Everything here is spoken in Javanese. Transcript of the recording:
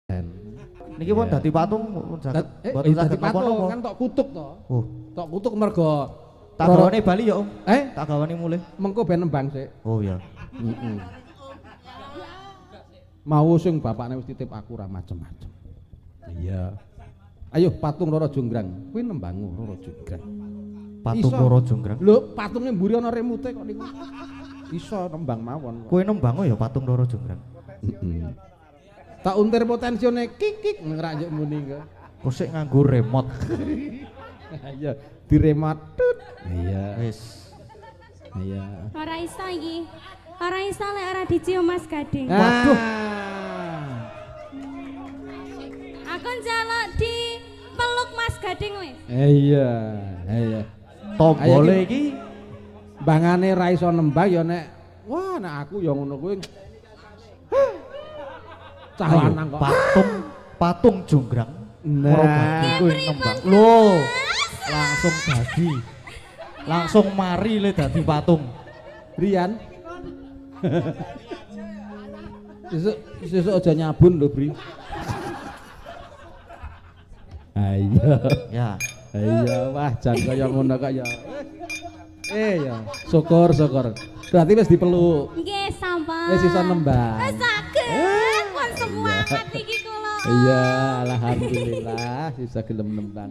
Niki pun dadi patung saged boten dadi patung kan tok kutuk to. Oh, tok kutuk mergo tak gawane Bali ya, Om. Tak gawane mulih. Mengko ben nembang sik. Oh ya. Heeh. Mau sing bapakne wis titip aku ora macem-macem. Iya. Ayo patung Roro Jonggrang. Kuwi nembangmu Roro Jonggrang. Patung Roro Jonggrang. Lho, patunge mburi ana remute kok niku. Iso nembang mawon. Kowe nembang ya patung Roro Jonggrang. Heeh. Tak untir potensione kik ngerak njuk muni kok. Kok sik nganggo remote. Iya, di remote. Iya. Wis. Iya. Ora iso iki. Ora iso lek ora dicium Mas Gading. Waduh. Aku njaluk di peluk Mas Gading wis. Iya, iya. Tombole iki bangane ra iso nembang ya nek wah nek aku ya ngono kuwi. Cah lanang kok. Patung Jonggrang. Nah, kuwi nembang. Lho, langsung dadi. Langsung mari le dadi patung. Brian. Sesuk aja nyabun lho, Bri. Ayo. Ya. Ayo, wah jan kaya ngono kok ya. Ya, syukur. Berarti wis dipeluk. Nggih, sampun. Wis iso nembang. Wis saged. Pun semangat iki kula. Iya, alhamdulillah bisa gelem nembang.